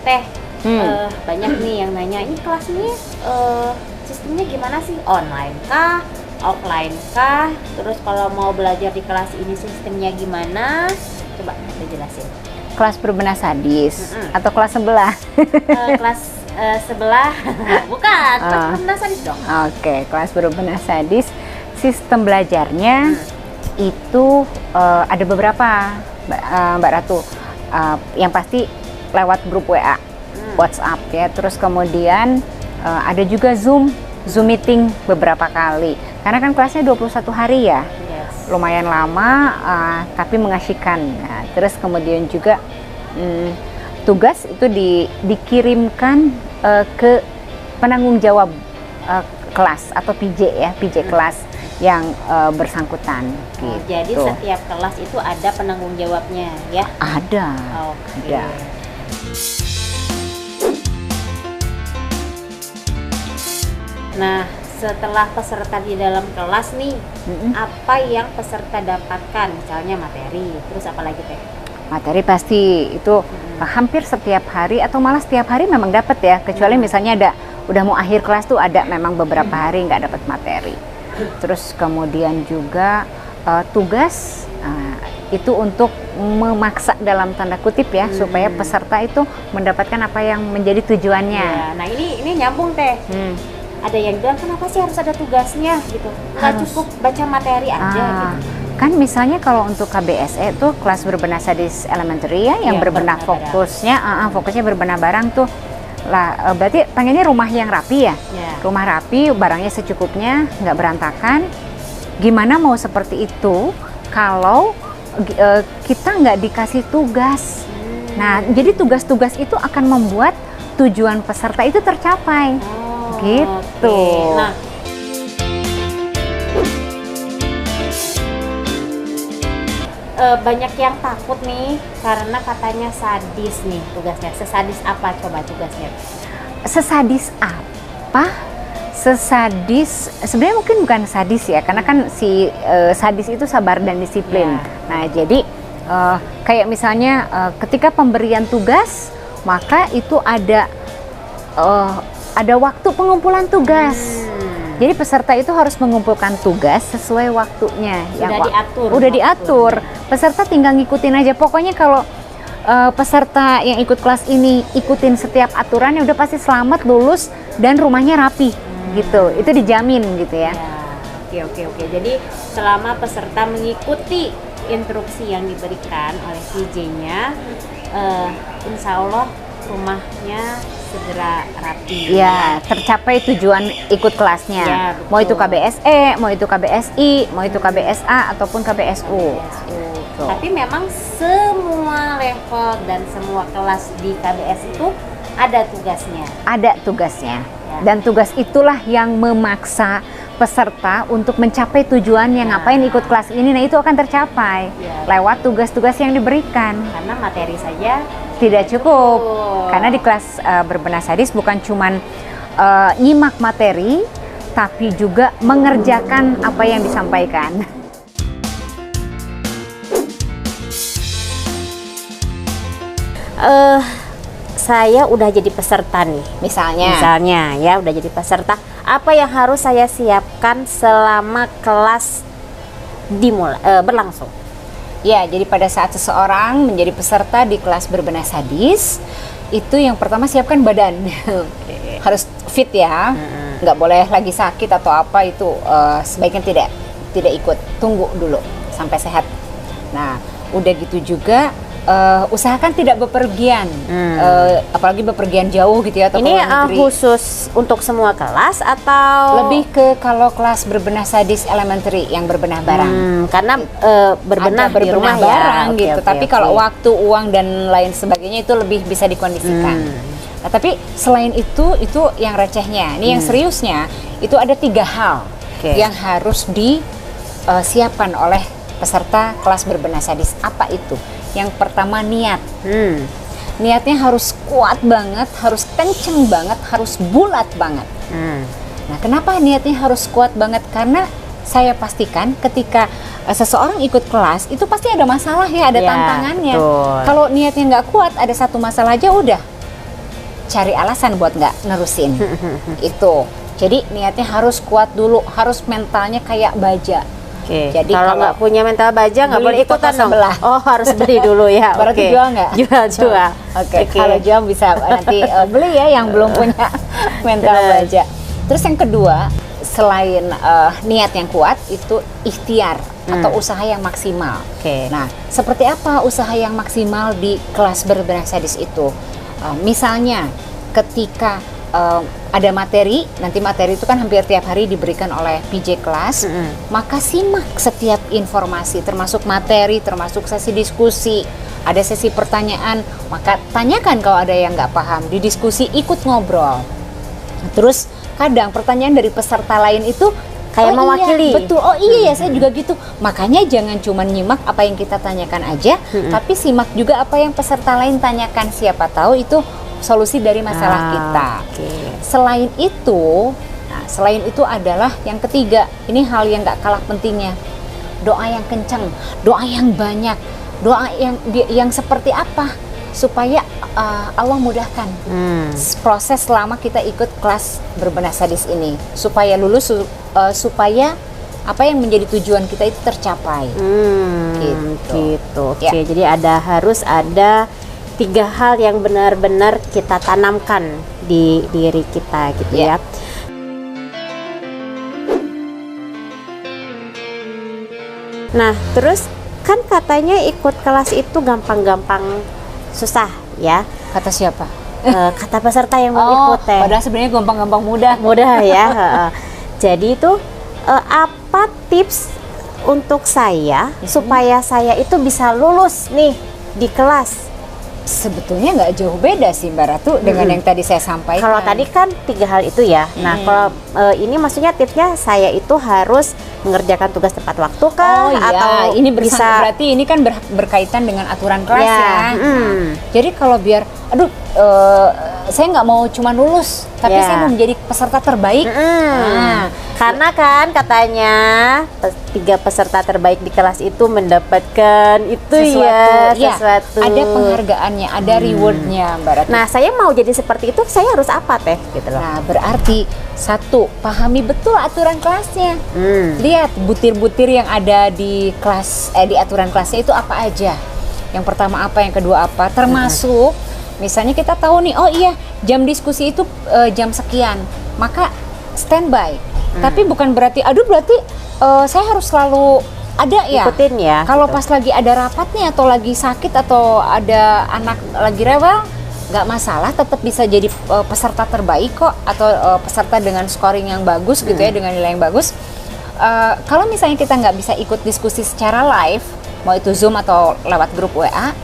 Teh, banyak nih yang nanya, ini kelas ini sistemnya gimana sih? Online kah? Offline kah? Terus kalau mau belajar di kelas ini sistemnya gimana? Coba kita jelasin. Kelas berbenah sadis atau kelas sebelah? Kelas sebelah, bukan, kelas berbenah sadis dong. Oke, kelas berbenah sadis, sistem belajarnya itu ada beberapa, Mbak Ratu. Yang pasti lewat grup WA, WhatsApp ya. Terus kemudian ada juga Zoom meeting beberapa kali. Karena kan kelasnya 21 hari ya. Yes. Lumayan lama, tapi mengasyikan. Nah, terus kemudian juga tugas itu dikirimkan ke penanggung jawab kelas atau PJ ya, PJ kelas yang bersangkutan. Gitu. Jadi setiap kelas itu ada penanggung jawabnya ya? Ada. Okay. Ada. Nah, setelah peserta di dalam kelas nih, apa yang peserta dapatkan? Misalnya materi, terus apa lagi Teh? Materi pasti itu hampir setiap hari atau malah setiap hari memang dapat ya, kecuali misalnya udah mau akhir kelas tuh ada memang beberapa hari nggak dapat materi. Terus kemudian juga tugas itu untuk memaksa dalam tanda kutip ya, supaya peserta itu mendapatkan apa yang menjadi tujuannya. Ya, nah ini nyambung Teh. Ada yang bilang kenapa sih harus ada tugasnya gitu? Nggak cukup baca materi aja gitu. Kan misalnya kalau untuk KBSE tuh kelas berbenah sadis elementary ya, yang berbenah fokusnya berbenah barang tuh lah, berarti pengennya rumah yang rapi ya. Rumah rapi, barangnya secukupnya, nggak berantakan. Gimana mau seperti itu kalau kita nggak dikasih tugas? Nah, jadi tugas-tugas itu akan membuat tujuan peserta itu tercapai. Gitu. Nah, banyak yang takut nih karena katanya sadis nih tugasnya. Sesadis apa coba tugasnya? Sesadis apa? Sesadis sebenarnya mungkin bukan sadis ya, karena kan si sadis itu sabar dan disiplin. Nah, jadi kayak misalnya ketika pemberian tugas, maka itu ada waktu pengumpulan tugas. Jadi peserta itu harus mengumpulkan tugas sesuai waktunya. Udah diatur. Peserta tinggal ngikutin aja. Pokoknya kalau peserta yang ikut kelas ini ikutin setiap aturannya, udah pasti selamat, lulus, dan rumahnya rapi. Gitu. Itu dijamin gitu ya. Oke. Jadi selama peserta mengikuti instruksi yang diberikan oleh PJ-nya, insya Allah rumahnya segera rapi. Ya, tercapai tujuan ikut kelasnya. Ya, mau itu KBSE, mau itu KBSI, mau itu KBSA ataupun KBSU. Tapi memang semua level dan semua kelas di KBS itu ada tugasnya. Ada tugasnya. Dan tugas itulah yang memaksa peserta untuk mencapai tujuannya. Ngapain ikut kelas ini? Nah, itu akan tercapai lewat tugas-tugas yang diberikan. Karena materi saja tidak cukup. Karena di kelas berbenah sadis bukan cuman nyimak materi, tapi juga mengerjakan apa yang disampaikan. Saya udah jadi peserta nih, misalnya ya udah jadi peserta. Apa yang harus saya siapkan selama kelas berlangsung? Ya, jadi pada saat seseorang menjadi peserta di kelas berbenah sadis, itu yang pertama siapkan badan. Harus fit ya, nggak boleh lagi sakit atau apa, itu sebaiknya tidak ikut, tunggu dulu sampai sehat. Nah, udah gitu juga usahakan tidak bepergian, apalagi bepergian jauh gitu ya. Atau ini khusus untuk semua kelas atau lebih ke kalau kelas berbenah sadis elementary yang berbenah barang? Karena berbenah di rumah barang ya. gitu. Tapi kalau waktu, uang dan lain sebagainya itu lebih bisa dikondisikan. Nah, tapi selain itu yang recehnya. Ini yang seriusnya itu ada 3 hal yang harus disiapkan oleh peserta kelas berbenah sadis. Apa itu? Yang pertama, niat. Niatnya harus kuat banget, harus kenceng banget, harus bulat banget. Nah, kenapa niatnya harus kuat banget? Karena saya pastikan ketika seseorang ikut kelas itu pasti ada masalah ya, ada tantangannya. Kalau niatnya nggak kuat, ada satu masalah aja udah cari alasan buat nggak nerusin. Itu. Jadi niatnya harus kuat dulu, harus mentalnya kayak baja. Oke. Jadi kalau nggak punya mental baja nggak boleh ikutan dong. sebelah. Oh, harus beli dulu ya. Berarti Oke. jual nggak? Jual. Oke. Kalau jual bisa nanti beli ya yang belum punya mental baja. Terus yang kedua, selain niat yang kuat, itu ikhtiar atau usaha yang maksimal. Oke. Nah, seperti apa usaha yang maksimal di kelas berbahasa sadis itu? Misalnya, ketika ada materi, nanti materi itu kan hampir tiap hari diberikan oleh PJ kelas, maka simak setiap informasi, termasuk materi, termasuk sesi diskusi. Ada sesi pertanyaan, maka tanyakan kalau ada yang nggak paham. Di diskusi ikut ngobrol. Terus kadang pertanyaan dari peserta lain itu kayak mewakili. Iya, betul. Oh iya ya, saya juga gitu. Makanya jangan cuma nyimak apa yang kita tanyakan aja, tapi simak juga apa yang peserta lain tanyakan. Siapa tahu itu solusi dari masalah kita. Selain itu adalah yang ketiga. Ini hal yang nggak kalah pentingnya. Doa yang kencang, doa yang banyak, doa yang seperti apa supaya Allah mudahkan proses selama kita ikut kelas berbahasa sadis ini, supaya lulus, supaya apa yang menjadi tujuan kita itu tercapai. Gitu. Oke, jadi harus ada 3 hal yang benar-benar kita tanamkan di diri kita gitu ya. Nah, terus kan katanya ikut kelas itu gampang-gampang susah ya. Kata siapa? Kata peserta yang mau ikut teh. Padahal sebenarnya gampang-gampang mudah ya. Jadi itu apa tips untuk saya supaya saya itu bisa lulus nih di kelas? Sebetulnya nggak jauh beda sih Mbak Ratu dengan yang tadi saya sampaikan. Kalau tadi kan 3 hal itu ya. Nah, kalau ini maksudnya tipsnya saya itu harus mengerjakan tugas tepat waktu kah? Oh iya, atau ini bisa berarti ini kan berkaitan dengan aturan kelas ya. Nah, jadi kalau biar, saya nggak mau cuma lulus, tapi saya mau menjadi peserta terbaik. Nah, karena kan katanya 3 peserta terbaik di kelas itu mendapatkan itu sesuatu. Ada penghargaannya, ada rewardnya, Mbak Ratu. Nah, saya mau jadi seperti itu, saya harus apa teh? Gitu loh. Nah, berarti 1, pahami betul aturan kelasnya. Lihat butir-butir yang ada di kelas, di aturan kelasnya itu apa aja. Yang pertama apa, yang kedua apa, termasuk misalnya kita tahu nih, oh iya jam diskusi itu jam sekian, maka standby. Tapi bukan berarti, saya harus selalu ada ya. Ikutin ya. Kalau pas lagi ada rapatnya atau lagi sakit atau ada anak lagi rewel, nggak masalah, tetap bisa jadi peserta terbaik kok, atau peserta dengan scoring yang bagus gitu ya, dengan nilai yang bagus. Kalau misalnya kita nggak bisa ikut diskusi secara live, mau itu Zoom atau lewat grup WA,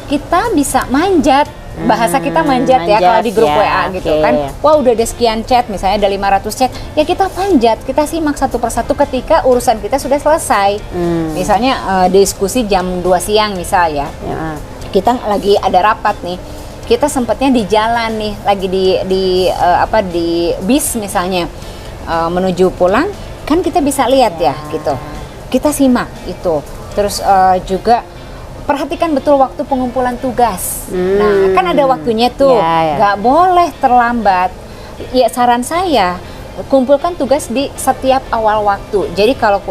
kita bisa manjat. Bahasa kita manjat ya kalau di grup WA gitu kan. Wah, udah ada sekian chat, misalnya ada 500 chat, ya kita panjat, kita simak satu persatu ketika urusan kita sudah selesai. Misalnya diskusi jam 2 siang misalnya, kita lagi ada rapat nih, kita sempatnya di jalan nih, lagi di bis misalnya, menuju pulang, kan kita bisa lihat ya gitu, kita simak itu. Terus juga perhatikan betul waktu pengumpulan tugas. Nah, kan ada waktunya tuh, nggak boleh terlambat. Ya, saran saya, kumpulkan tugas di setiap awal waktu. Jadi kalau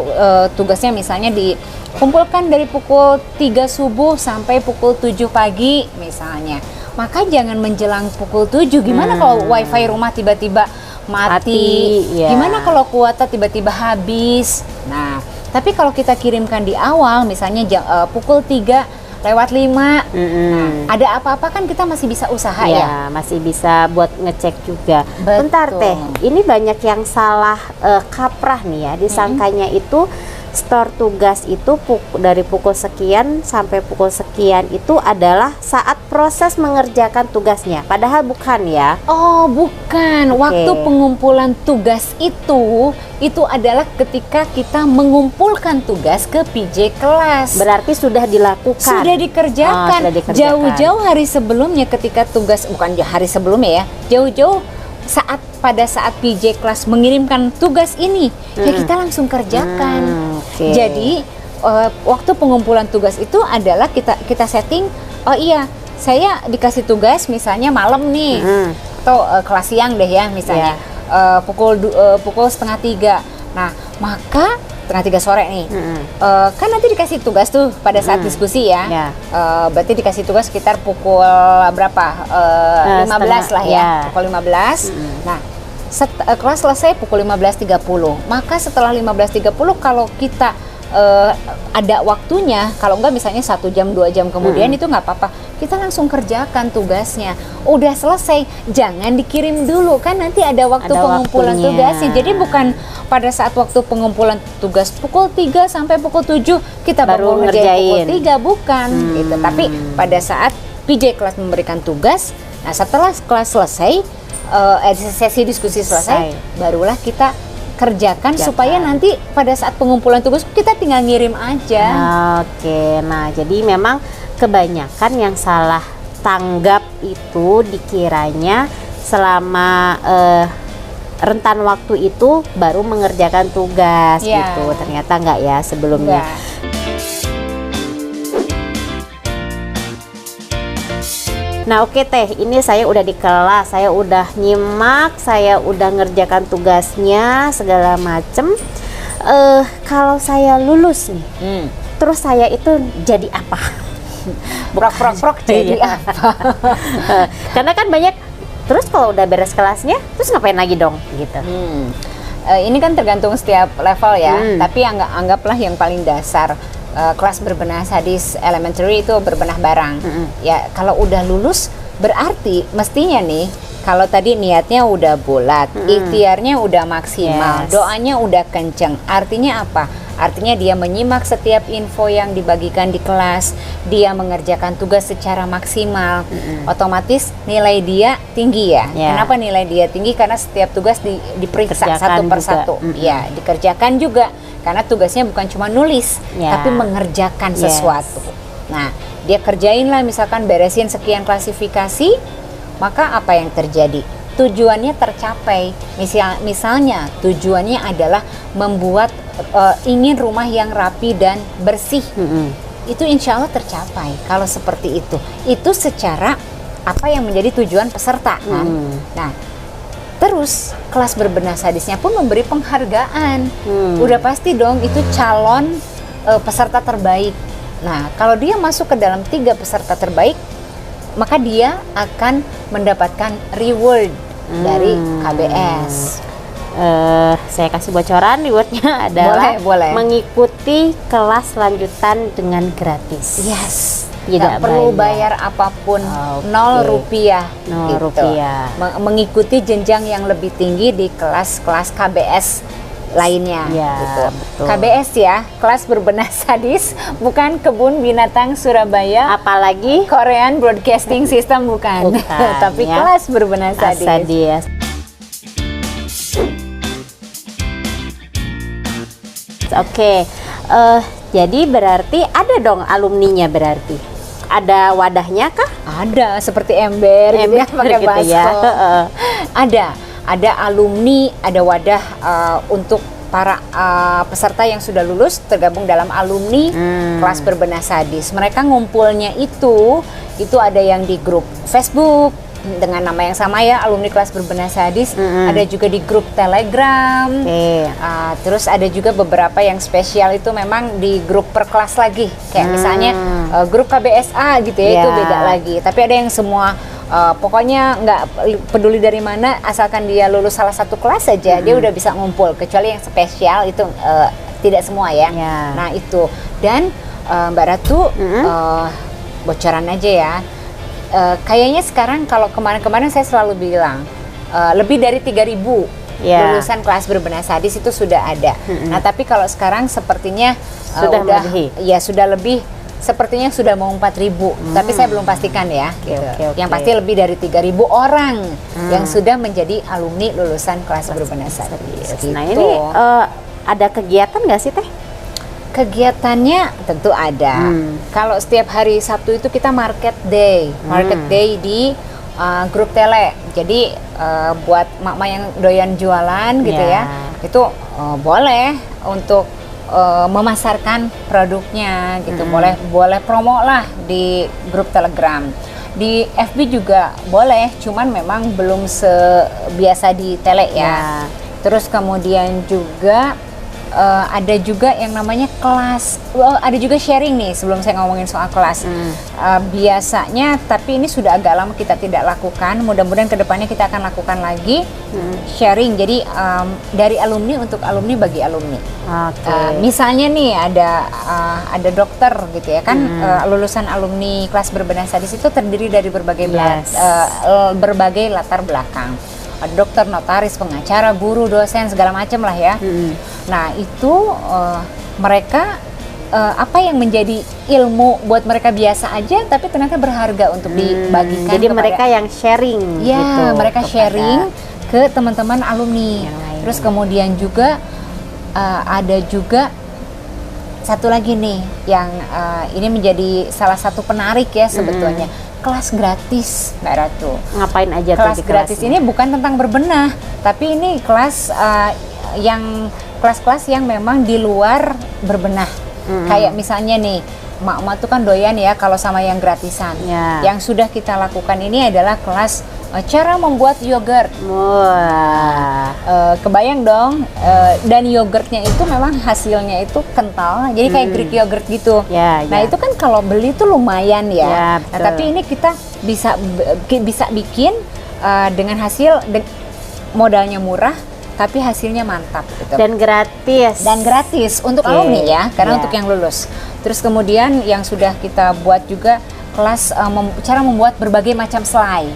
tugasnya misalnya dikumpulkan dari pukul 3 subuh sampai pukul 7 pagi misalnya, maka jangan menjelang pukul 7. Gimana kalau wifi rumah tiba-tiba mati? Gimana kalau kuota tiba-tiba habis? Nah, tapi kalau kita kirimkan di awal, misalnya pukul 3:05, nah, ada apa-apa kan kita masih bisa usaha ya? Masih bisa buat ngecek juga. Betul. Bentar teh, ini banyak yang salah kaprah nih ya, disangkanya itu store tugas itu dari pukul sekian sampai pukul sekian itu adalah saat proses mengerjakan tugasnya, padahal bukan ya. Oh, bukan. Waktu pengumpulan tugas itu adalah ketika kita mengumpulkan tugas ke PJ kelas. Berarti sudah dilakukan. Sudah dikerjakan. Jauh-jauh hari sebelumnya ketika tugas, bukan hari sebelumnya ya, jauh-jauh pada saat PJ kelas mengirimkan tugas ini, ya kita langsung kerjakan. Jadi waktu pengumpulan tugas itu adalah kita setting, oh iya, saya dikasih tugas misalnya malam nih, atau kelas siang deh ya misalnya pukul setengah 3. Nah, maka setengah 3 sore nih, kan nanti dikasih tugas tuh pada saat diskusi ya. Berarti dikasih tugas sekitar pukul berapa? 15 lah ya, pukul 15. Nah, kelas selesai pukul 15.30. Maka setelah 15.30 kalau kita ada waktunya, kalau enggak misalnya 1 jam 2 jam kemudian itu nggak apa-apa, kita langsung kerjakan tugasnya. Udah selesai, jangan dikirim dulu, kan nanti ada waktu pengumpulan tugasnya. Jadi bukan pada saat waktu pengumpulan tugas pukul 3 sampai pukul 7 kita baru ngerjain pukul 3, bukan gitu. Tapi pada saat PJ kelas memberikan tugas, nah setelah kelas selesai, sesi diskusi selesai, barulah kita kerjakan supaya nanti pada saat pengumpulan tugas kita tinggal ngirim aja. Oke, nah jadi memang kebanyakan yang salah tanggap itu dikiranya selama rentan waktu itu baru mengerjakan tugas gitu. Ternyata enggak ya sebelumnya. Nah oke Teh, ini saya udah di kelas, saya udah nyimak, saya udah ngerjakan tugasnya segala macem. Kalau saya lulus nih, terus saya itu jadi apa? Prok jadi apa? Karena kan banyak. Terus kalau udah beres kelasnya, terus ngapain lagi dong? Gitu. Ini kan tergantung setiap level ya. Tapi anggaplah yang paling dasar. Kelas berbenah sadis elementary itu berbenah barang. Ya kalau udah lulus berarti mestinya nih, kalau tadi niatnya udah bulat, ikhtiarnya udah maksimal, doanya udah kenceng. Artinya apa? Artinya dia menyimak setiap info yang dibagikan di kelas, dia mengerjakan tugas secara maksimal, otomatis nilai dia tinggi ya. Kenapa nilai dia tinggi? Karena setiap tugas diperiksa satu persatu. Ya, dikerjakan juga. Karena tugasnya bukan cuma nulis, tapi mengerjakan sesuatu. Nah, dia kerjain lah misalkan beresin sekian klasifikasi, maka apa yang terjadi? Tujuannya tercapai. Misalnya tujuannya adalah membuat ingin rumah yang rapi dan bersih. Itu insya Allah tercapai kalau seperti itu secara apa yang menjadi tujuan peserta kan. Nah, terus kelas berbenah sadisnya pun memberi penghargaan. Udah pasti dong itu calon peserta terbaik. Nah, kalau dia masuk ke dalam 3 peserta terbaik, maka dia akan mendapatkan reward dari KBS. Saya kasih bocoran, rewardnya adalah mengikuti kelas lanjutan dengan gratis. Tidak perlu bayar apapun, 0 rupiah. Mengikuti jenjang yang lebih tinggi di kelas-kelas KBS lainnya. Betul. KBS ya, kelas berbenah sadis, bukan Kebun Binatang Surabaya, apalagi Korean Broadcasting System bukan tapi kelas berbenah sadis. Oke, jadi berarti ada dong alumninya berarti? Ada wadahnya kah? Ada, seperti ember gitu ya, pakai gitu baskom. Ada alumni, ada wadah untuk para peserta yang sudah lulus tergabung dalam alumni kelas berbenah sadis. Mereka ngumpulnya itu ada yang di grup Facebook dengan nama yang sama ya, alumni kelas berbenah sadis. Ada juga di grup Telegram. Terus ada juga beberapa yang spesial itu memang di grup per kelas lagi, kayak misalnya grup KBSA gitu ya, itu beda lagi. Tapi ada yang semua pokoknya nggak peduli dari mana, asalkan dia lulus salah satu kelas saja, dia udah bisa ngumpul. Kecuali yang spesial itu tidak semua ya. Nah itu, dan Mbak Ratu, bocoran aja ya. Kayaknya sekarang kalau kemarin-kemarin saya selalu bilang lebih dari 3.000 lulusan kelas berbenah sadis itu sudah ada. Nah tapi kalau sekarang sepertinya sudah lebih, sepertinya sudah mau 4.000, tapi saya belum pastikan ya. Yang pasti lebih dari 3.000 orang yang sudah menjadi alumni lulusan kelas berbenah sadis. Nah ini ada kegiatan nggak sih Teh? Kegiatannya tentu ada. Kalau setiap hari Sabtu itu kita market day di grup tele. Jadi buat mak-mak yang doyan jualan gitu ya, itu boleh untuk memasarkan produknya gitu. Boleh promo lah di grup Telegram. Di FB juga boleh, cuman memang belum sebiasa di tele ya. Terus kemudian juga ada juga yang namanya kelas, ada juga sharing nih sebelum saya ngomongin soal kelas. Biasanya, tapi ini sudah agak lama kita tidak lakukan, mudah-mudahan kedepannya kita akan lakukan lagi sharing. Jadi dari alumni untuk alumni bagi alumni. Misalnya nih ada dokter gitu ya kan, lulusan alumni kelas berbenah sadis itu terdiri dari berbagai berbagai latar belakang. Ada dokter, notaris, pengacara, guru, dosen, segala macam lah ya. Nah itu mereka apa yang menjadi ilmu buat mereka biasa aja, tapi ternyata berharga untuk dibagikan. Jadi mereka yang sharing. Ya, gitu, mereka sharing ke teman-teman alumni. Terus kemudian juga ada juga satu lagi nih yang ini menjadi salah satu penarik ya sebetulnya. Kelas gratis, Mbak Ratu. Ngapain aja kelas tuh gratis ini bukan tentang berbenah, tapi ini kelas yang kelas-kelas yang memang di luar berbenah. Kayak misalnya nih, mak-mak tuh kan doyan ya kalau sama yang gratisan. Yang sudah kita lakukan ini adalah kelas cara membuat yogurt. Wah, kebayang dong. Dan yogurtnya itu memang hasilnya itu kental, jadi kayak Greek yogurt gitu. Nah itu kan kalau beli tuh lumayan ya. Nah, tapi ini kita bisa bikin dengan hasil modalnya murah, tapi hasilnya mantap gitu. Dan gratis untuk alumni ya, karena untuk yang lulus. Terus kemudian yang sudah kita buat juga kelas cara membuat berbagai macam selai.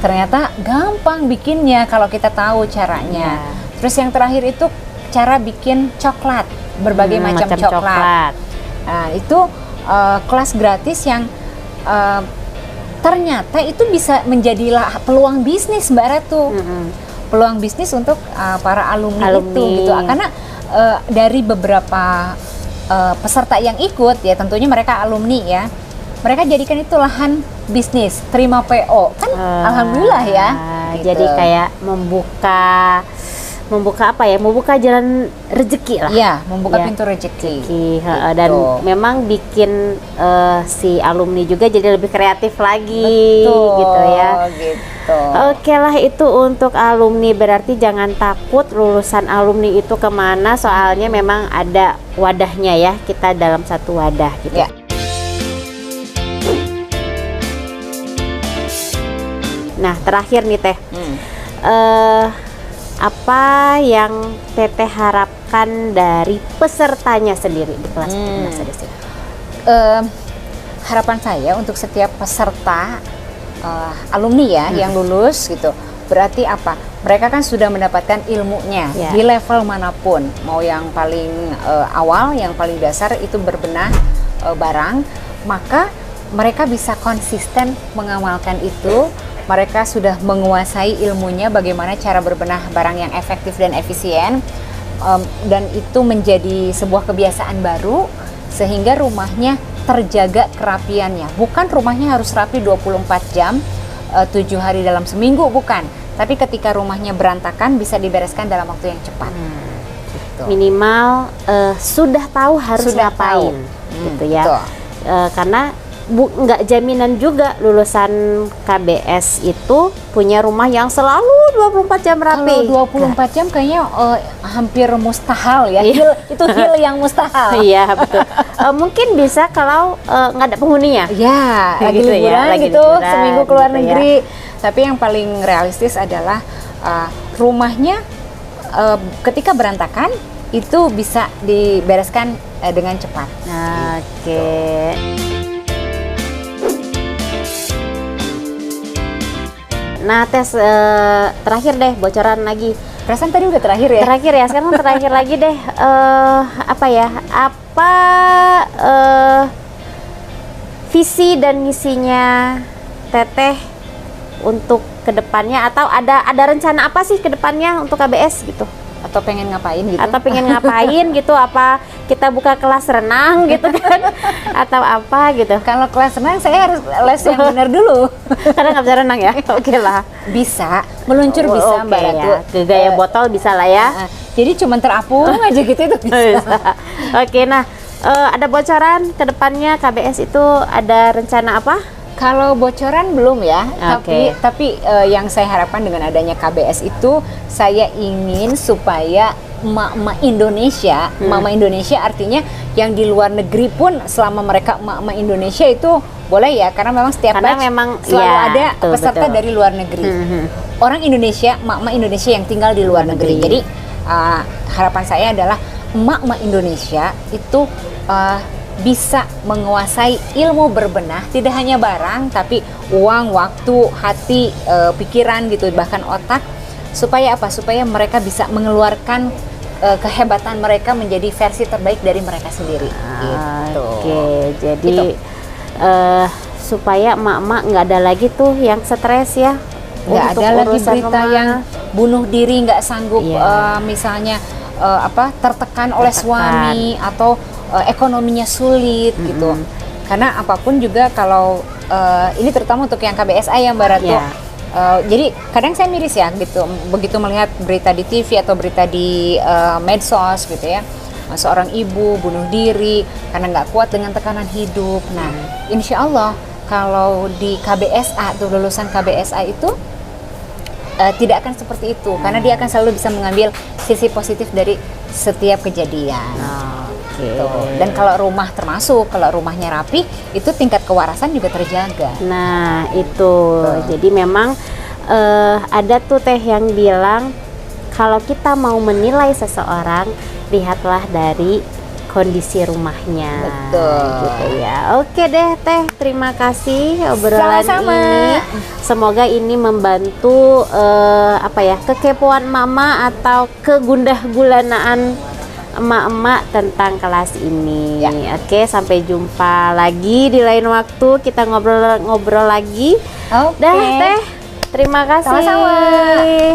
Ternyata gampang bikinnya kalau kita tahu caranya. Terus yang terakhir itu cara bikin coklat, berbagai macam coklat. Nah itu kelas gratis yang ternyata itu bisa menjadi peluang bisnis, Mbak Ratu. Peluang bisnis untuk para alumni itu gitu. Karena dari beberapa peserta yang ikut ya, tentunya mereka alumni ya, mereka jadikan itu lahan bisnis, terima PO kan. Alhamdulillah ya gitu. Jadi kayak membuka apa ya, membuka jalan rezeki lah ya, membuka pintu rezeki dan memang bikin si alumni juga jadi lebih kreatif lagi. Gitu ya Oke lah, itu untuk alumni. Berarti jangan takut lulusan alumni itu kemana, soalnya memang ada wadahnya ya, kita dalam satu wadah gitu. Nah terakhir nih Teh, apa yang Teteh harapkan dari pesertanya sendiri di kelas berbenah sadis ini? Harapan saya untuk setiap peserta alumni ya yang lulus gitu, berarti apa? Mereka kan sudah mendapatkan ilmunya di level manapun, mau yang paling awal, yang paling dasar itu berbenah barang, maka mereka bisa konsisten mengamalkan itu. Mereka sudah menguasai ilmunya bagaimana cara berbenah barang yang efektif dan efisien, dan itu menjadi sebuah kebiasaan baru sehingga rumahnya terjaga kerapiannya. Bukan rumahnya harus rapi 24 jam, 7 hari dalam seminggu, bukan. Tapi ketika rumahnya berantakan bisa dibereskan dalam waktu yang cepat. Gitu. Minimal sudah tahu harus ngapain gitu ya. Karena nggak jaminan juga lulusan KBS itu punya rumah yang selalu 24 jam rapi. Kalau 24 jam kayaknya hampir mustahil ya. Itu hil yang mustahil. Iya betul. Mungkin bisa kalau nggak ada penghuninya. Ya, lagi gitu liburan ya, gitu, seminggu keluar negeri. Tapi yang paling realistis adalah rumahnya ketika berantakan itu bisa dibereskan dengan cepat. Oke. Nah, tes terakhir deh, bocoran lagi. Perasaan tadi udah terakhir ya? Terakhir ya, sekarang terakhir lagi deh. Apa visi dan misinya Teteh untuk kedepannya, atau ada rencana apa sih kedepannya untuk KBS gitu? Atau pengen ngapain gitu? Atau pengen ngapain gitu? Apa kita buka kelas renang gitu kan? Atau apa gitu? Kalau kelas renang saya harus les yang benar dulu. Karena nggak bisa renang ya? Oke lah. Bisa, meluncur bisa Mbak Ratu. Ya. Ke gaya botol bisa lah ya. Jadi cuma terapung aja gitu itu bisa. Oke, nah ada bocoran ke depannya KBS itu ada rencana apa? Kalau bocoran belum ya, Oke. tapi yang saya harapkan dengan adanya KBS itu, saya ingin supaya emak-emak Indonesia, emak-emak Indonesia artinya yang di luar negeri pun selama mereka emak-emak Indonesia itu boleh ya, karena memang setiap Karena batch memang, selalu ya, ada betul, peserta betul. dari luar negeri. Orang Indonesia, emak-emak Indonesia yang tinggal di luar negeri. Jadi harapan saya adalah emak-emak Indonesia itu bisa menguasai ilmu berbenah, tidak hanya barang tapi uang, waktu, hati, pikiran gitu, bahkan otak, supaya apa? Supaya mereka bisa mengeluarkan kehebatan mereka menjadi versi terbaik dari mereka sendiri. Gitu. Oke, jadi Gitu. supaya emak-emak nggak ada lagi tuh yang stres ya. Nggak untuk ada lagi urusan berita rumah. yang bunuh diri, nggak sanggup Iya. misalnya tertekan oleh Tertekan. suami atau ekonominya sulit gitu. Karena apapun juga kalau ini terutama untuk yang KBSA ya Mbak Ratu. Iya. Jadi kadang saya miris ya gitu, begitu melihat berita di TV atau berita di medsos gitu ya, seorang ibu bunuh diri karena nggak kuat dengan tekanan hidup. Nah, insya Allah kalau di KBSA tuh, lulusan KBSA itu tidak akan seperti itu, karena dia akan selalu bisa mengambil sisi positif dari setiap kejadian. Oke. Tuh. Dan kalau rumah termasuk, kalau rumahnya rapi, itu tingkat kewarasan juga terjaga. Nah itu, jadi memang ada tuh Teh yang bilang kalau kita mau menilai seseorang, lihatlah dari kondisi rumahnya. Betul. Gitu ya. Oke deh Teh, terima kasih obrolan Sama-sama. ini. Semoga ini membantu kekepoan mama atau kegundah gulanaan emak-emak tentang kelas ini. Ya. Oke, sampai jumpa lagi di lain waktu, kita ngobrol-ngobrol lagi. Oke. Dah Teh, terima kasih. Sama-sama.